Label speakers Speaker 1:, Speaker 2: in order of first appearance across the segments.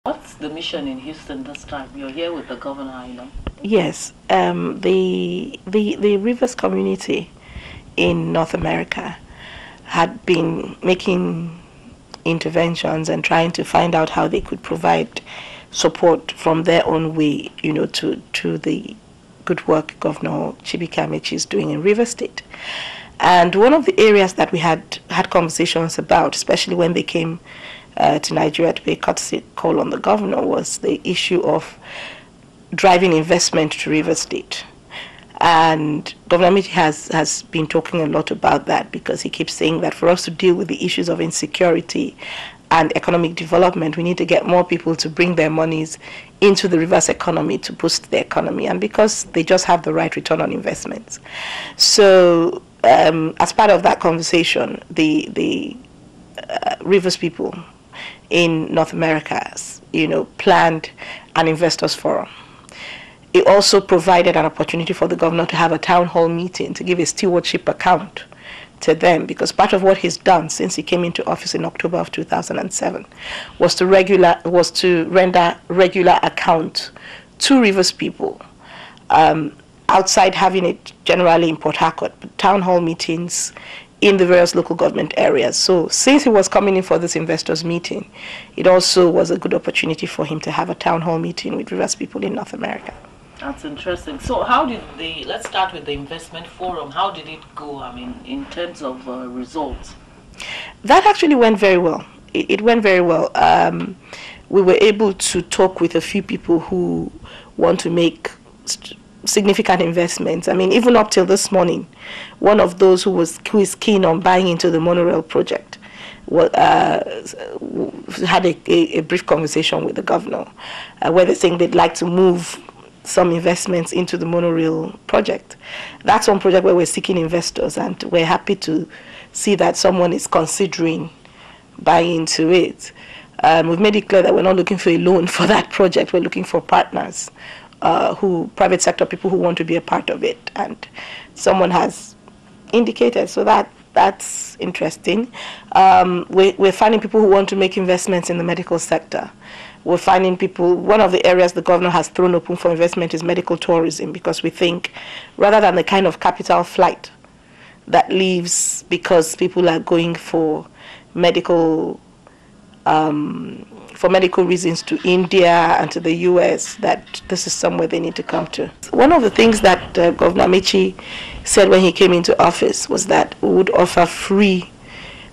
Speaker 1: What's the mission in Houston this time? You're here with the governor, I know.
Speaker 2: Yes, the Rivers community in North America had been making interventions and trying to find out how they could provide support from their own way, to the good work Governor CHIBUIKE AMAECHI is doing in Rivers State. And one of the areas that we had conversations about, especially when they came to Nigeria to pay a courtesy call on the governor, was the issue of driving investment to Rivers State. And Governor AMAECHI has been talking a lot about that, because he keeps saying that for us to deal with the issues of insecurity and economic development, we need to get more people to bring their monies into the Rivers economy to boost the economy, and because they just have the right return on investments. So as part of that conversation, the Rivers people in North America, planned an investors forum. It also provided an opportunity for the governor to have a town hall meeting to give a stewardship account to them, because part of what he's done since he came into office in October of 2007 was to render regular account to Rivers people, outside having it generally in Port Harcourt, but town hall meetings in the various local government areas. So since he was coming in for this investors meeting, it also was a good opportunity for him to have a town hall meeting with Rivers people in North America.
Speaker 1: That's interesting. So how did let's start with the investment forum. How did it go, in terms of results?
Speaker 2: That actually went very well. It went very well. We were able to talk with a few people who want to make significant investments. Even up till this morning, one of those who is keen on buying into the monorail project had a brief conversation with the governor, where they're saying they'd like to move some investments into the monorail project. That's one project where we're seeking investors, and we're happy to see that someone is considering buying into it. We've made it clear that we're not looking for a loan for that project. We're looking for partners, private sector people who want to be a part of it, and someone has indicated, so that's interesting. We're finding people who want to make investments in the medical sector. We're finding people, one of the areas the governor has thrown open for investment is medical tourism, because we think rather than the kind of capital flight that leaves because people are going for medical reasons to India and to the US, that this is somewhere they need to come to. One of the things that Governor AMAECHI said when he came into office was that we would offer free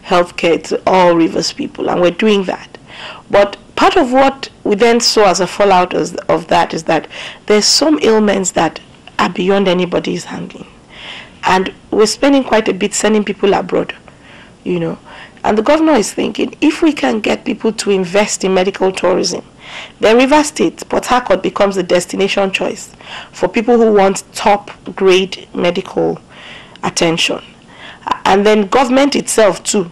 Speaker 2: healthcare to all Rivers people, and we're doing that. But part of what we then saw as a fallout of that is that there's some ailments that are beyond anybody's handling. And we're spending quite a bit sending people abroad, And the governor is thinking, if we can get people to invest in medical tourism, then Rivers State, Port Harcourt, becomes the destination choice for people who want top-grade medical attention. And then government itself, too,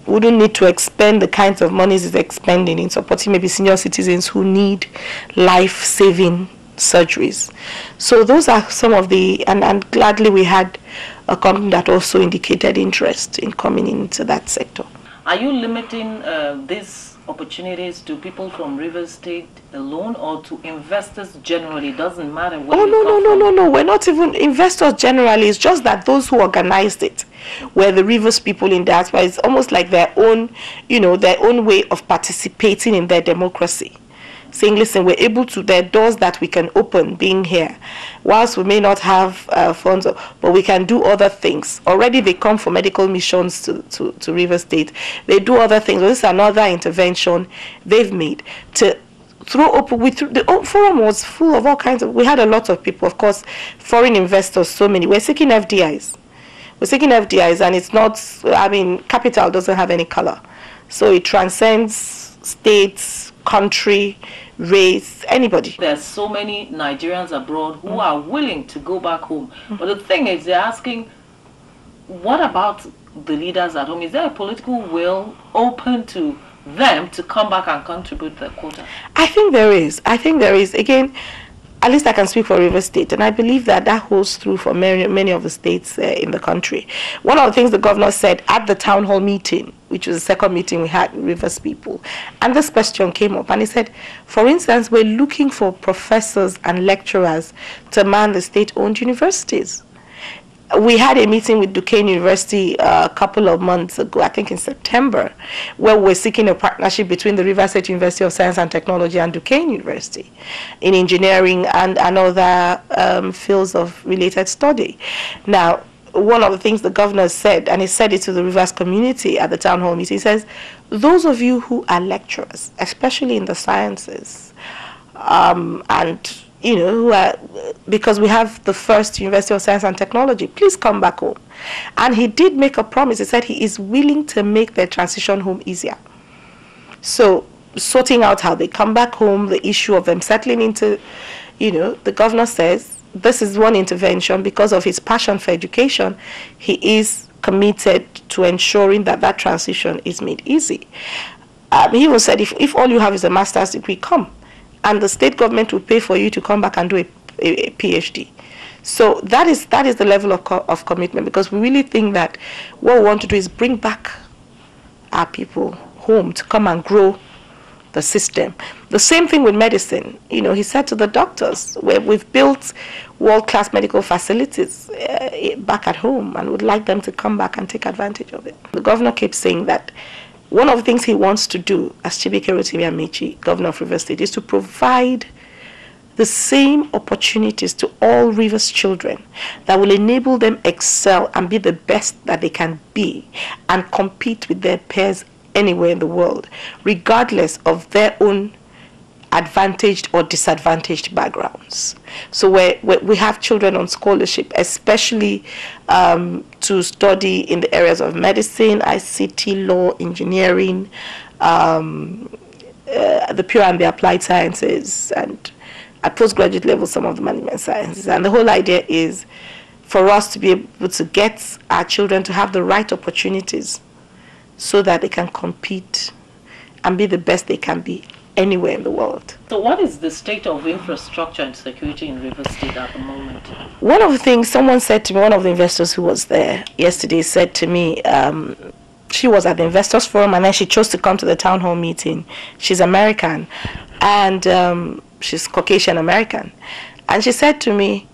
Speaker 2: wouldn't need to expend the kinds of monies it's expending in supporting maybe senior citizens who need life-saving surgeries. So those are some of and gladly we had a company that also indicated interest in coming into that sector.
Speaker 1: Are you limiting these opportunities to people from Rivers State alone, or to investors generally? It doesn't matter where
Speaker 2: No. We're not even investors generally. It's just that those who organized it were the Rivers people in diaspora. It's almost like their own way of participating in their democracy. Saying, listen, we're able to, there are doors that we can open being here. Whilst we may not have funds, but we can do other things. Already they come for medical missions to Rivers State. They do other things. This is another intervention they've made to throw open. The forum was full of all kinds of, we had a lot of people, of course, foreign investors, so many. We're seeking FDIs. And it's not, capital doesn't have any color. So it transcends states, country, race, anybody.
Speaker 1: There's so many Nigerians abroad who are willing to go back home. But the thing is, they're asking, what about the leaders at home? Is there a political will open to them to come back and contribute their quota?
Speaker 2: I think there is. Again, at least I can speak for Rivers State, and I believe that that holds true for many of the states in the country. One of the things the governor said at the town hall meeting, which was the second meeting we had with Rivers people, and this question came up, and he said, for instance, we're looking for professors and lecturers to man the state-owned universities. We had a meeting with Duquesne University a couple of months ago, I think in September, where we're seeking a partnership between the Rivers State University of Science and Technology and Duquesne University in engineering and other fields of related study. Now, one of the things the governor said, and he said it to the Rivers community at the town hall meeting, he says, those of you who are lecturers, especially in the sciences, and who are, because we have the first University of Science and Technology, please come back home. And he did make a promise. He said he is willing to make their transition home easier. So sorting out how they come back home, the issue of them settling into, the governor says this is one intervention. Because of his passion for education, he is committed to ensuring that that transition is made easy. He even said, if all you have is a master's degree, come. And the state government will pay for you to come back and do a PhD. So that is the level of commitment, because we really think that what we want to do is bring back our people home to come and grow the system. The same thing with medicine. He said to the doctors, we've built world-class medical facilities back at home and would like them to come back and take advantage of it. The governor keeps saying that one of the things he wants to do as CHIBUIKE ROTIMI AMAECHI, Governor of Rivers State, is to provide the same opportunities to all Rivers children that will enable them excel and be the best that they can be and compete with their peers anywhere in the world, regardless of their own advantaged or disadvantaged backgrounds. So we have children on scholarship, especially to study in the areas of medicine, ICT, law, engineering, the pure and the applied sciences, and at postgraduate level some of the management sciences. And the whole idea is for us to be able to get our children to have the right opportunities so that they can compete and be the best they can be anywhere in the world.
Speaker 1: So what is the state of infrastructure and security in Rivers State at the moment?
Speaker 2: One of the things someone said to me, one of the investors who was there yesterday said to me, she was at the investors forum and then she chose to come to the town hall meeting. She's American and she's Caucasian American. And she said to me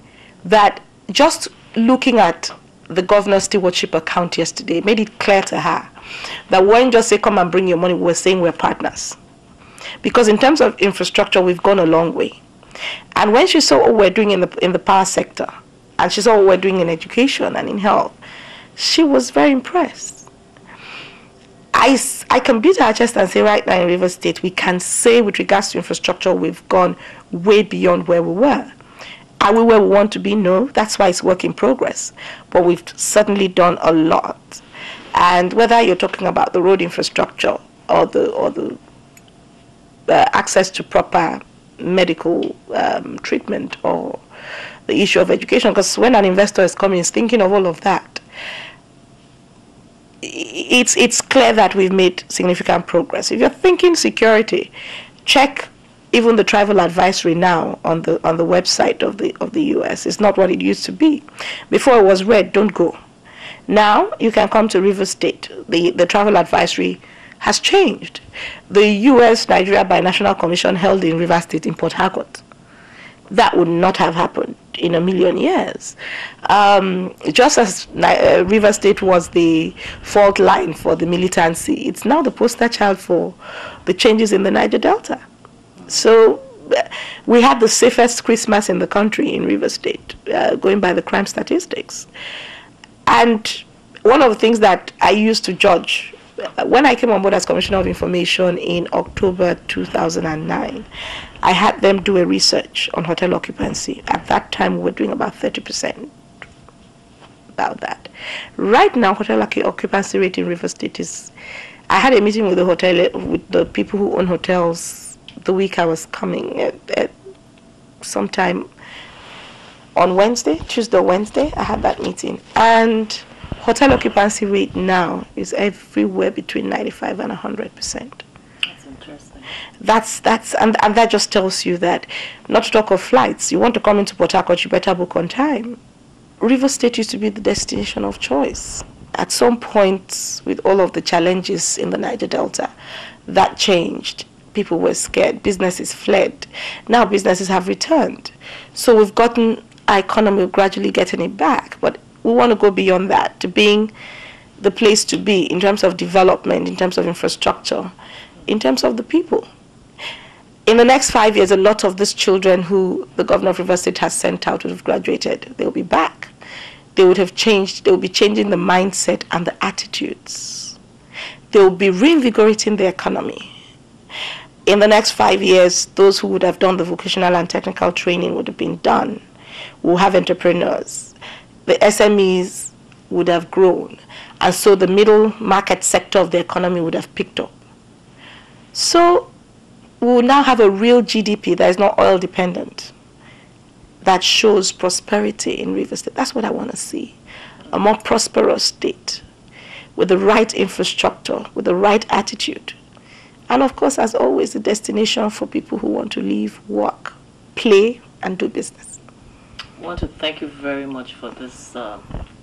Speaker 2: that just looking at the governor's stewardship account yesterday made it clear to her that we won't just say come and bring your money, we're saying we're partners. Because in terms of infrastructure, we've gone a long way. And when she saw what we're doing in the power sector, and she saw what we're doing in education and in health, she was very impressed. I can beat her chest and say right now in Rivers State, we can say with regards to infrastructure, we've gone way beyond where we were. Are we where we want to be? No, that's why it's work in progress. But we've certainly done a lot. And whether you're talking about the road infrastructure or the access to proper medical treatment or the issue of education, because when an investor is coming, is thinking of all of that, it's clear that we've made significant progress. If you're thinking security, check even the travel advisory now on the website of the US. It's not what it used to be. Before it was red, don't go. Now you can come to Rivers State. The travel advisory has changed. The US-Nigeria Binational Commission held in Rivers State in Port Harcourt. That would not have happened in a million years. Just as Rivers State was the fault line for the militancy, it's now the poster child for the changes in the Niger Delta. So we had the safest Christmas in the country in Rivers State, going by the crime statistics. And one of the things that I used to judge when I came on board as Commissioner of Information in October 2009, I had them do a research on hotel occupancy. At that time, we were doing about 30% about that. Right now, hotel occupancy rate in Rivers State is, I had a meeting with the people who own hotels the week I was coming, at sometime on Wednesday, Tuesday or Wednesday, I had that meeting. And hotel occupancy rate now is everywhere between 95 and 100%.
Speaker 1: That's interesting.
Speaker 2: and that just tells you that, not to talk of flights, you want to come into Port Harcourt, you better book on time. River State used to be the destination of choice. At some point, with all of the challenges in the Niger Delta, that changed. People were scared. Businesses fled. Now businesses have returned. So we've gotten our economy, gradually getting it back. But we want to go beyond that, to being the place to be in terms of development, in terms of infrastructure, in terms of the people. In the next 5 years, a lot of these children who the governor of River State has sent out would have graduated. They'll be back. They would have changed. They will be changing the mindset and the attitudes. They will be reinvigorating the economy. In the next 5 years, those who would have done the vocational and technical training would have been done. We'll have entrepreneurs. The SMEs would have grown. And so the middle market sector of the economy would have picked up. So we will now have a real GDP that is not oil dependent, that shows prosperity in River State. That's what I want to see. A more prosperous state with the right infrastructure, with the right attitude. And of course, as always, a destination for people who want to live, work, play, and do business.
Speaker 1: I want to thank you very much for this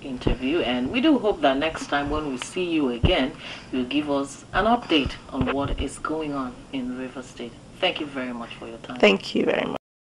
Speaker 1: interview, and we do hope that next time when we see you again, you'll give us an update on what is going on in River State. Thank you very much for your time.
Speaker 2: Thank you very much.